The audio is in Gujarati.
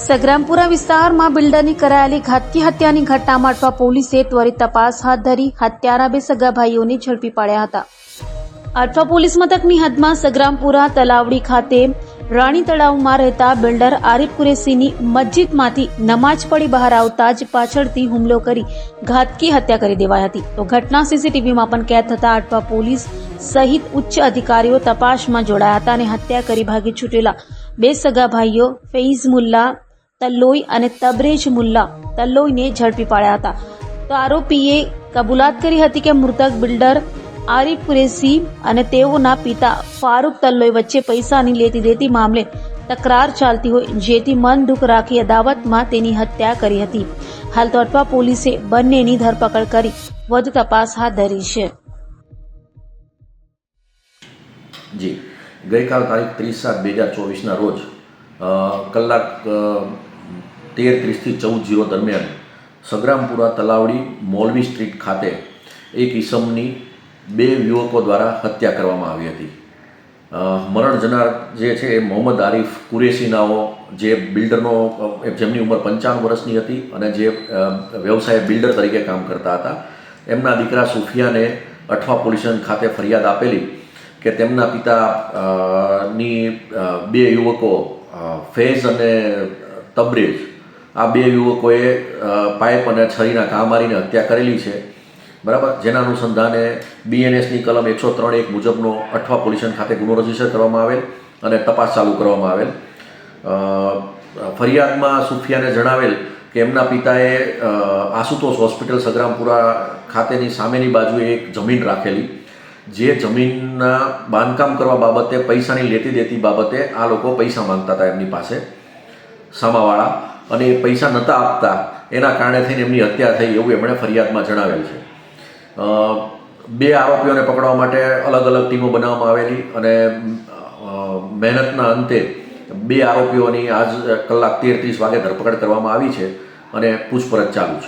સગ્રામપુરા વિસ્તારમાં બિલ્ડરની કરાયેલી ઘાતકી હત્યાની ઘટનામાં અટવા પોલીસે ત્વરિત તપાસ હાથ ધરી હત્યારા બે સગા ભાઈઓને ઝડપી પાડ્યા હતા. અટવા પોલીસ મથકની હદમાં સગ્રામપુરા તલાવડી ખાતે રાણી તળાવમાં રહેતા બિલ્ડર આરિફ કુરેશીની મસ્જિદમાંથી નમાજ પઢી બહાર આવતા જ પાછળથી હુમલો કરી ઘાતકી હત્યા કરી દેવાઈ હતી. તો ઘટના સીસીટીવીમાં પણ કેદ થતા અટવા પોલીસ સહિત ઉચ્ચ અધિકારીઓ તપાસમાં જોડાયા હતા અને હત્યા કરી ભાગી છૂટેલા બે સગા ભાઈઓ ફૈઝ મુલ્લા તલ્લોઈ અને તબરેજ મુલ્લા તલ્લોઈને ઝડપી પાડ્યા હતા. તો આરોપીએ કબૂલાત કરી હતી કે મૃતક બિલ્ડર આરિફ કુરેશી અને તેઓના પિતા ફારૂક તલ્લોઈ વચ્ચે પૈસાની લેતી દેતી મામલે તકરાર ચાલતી હોય, જેથી મન દુઃખ રાખી અદાવતમાં તેની હત્યા કરી હતી. હાલ તો અટવા પોલીસે બંનેની ધરપકડ કરી વધુ તપાસ હાથ ધરી છે. જી, ગઈકાલ તારીખ 30/7/2024ના રોજ કલાક 13:30 થી 14:00 દરમિયાન સગ્રામપુરા તલાવડી મોલવી સ્ટ્રીટ ખાતે એક ઈસમની બે યુવકો દ્વારા હત્યા કરવામાં આવી હતી. મરણ જનાર જે છે એ મોહમ્મદ આરિફ કુરેશી નાઓ, જે બિલ્ડરનો જેમની ઉંમર 55 વર્ષની હતી અને જે વ્યવસાય બિલ્ડર તરીકે કામ કરતા હતા. એમના દીકરા સુફિયાને અઠવા પોલીસ સ્ટેશન ખાતે ફરિયાદ આપેલી કે તેમના પિતાની બે યુવકો ફૈઝ અને તબરેજ, આ બે યુવકોએ પાઇપ અને છરીના ઘા મારીને હત્યા કરેલી છે. બરાબર, જેના અનુસંધાને BNSની કલમ 103(1) મુજબનો અઠવા પોલીસ સ્ટેશન ખાતે ગુનો રજીસ્ટર કરવામાં આવેલ અને તપાસ ચાલુ કરવામાં આવેલ. ફરિયાદમાં સુફિયાને જણાવેલ કે એમના પિતાએ આશુતોષ હોસ્પિટલ સગ્રામપુરા ખાતેની સામેની બાજુએ એક જમીન રાખેલી, જે જમીનના બાંધકામ કરવા બાબતે પૈસાની લેતી દેતી બાબતે આ લોકો પૈસા માંગતા હતા એમની પાસે, સામાવાળા, અને એ પૈસા નહોતા આપતા, એના કારણે થઈને એમની હત્યા થઈ એવું એમણે ફરિયાદમાં જણાવેલ છે. બે આરોપીઓને પકડવા માટે અલગ અલગ ટીમો બનાવવામાં આવેલી અને મહેનતના અંતે બે આરોપીઓની આજ કલાક 13:30 વાગે ધરપકડ કરવામાં આવી છે અને પૂછપરછ ચાલુ છે.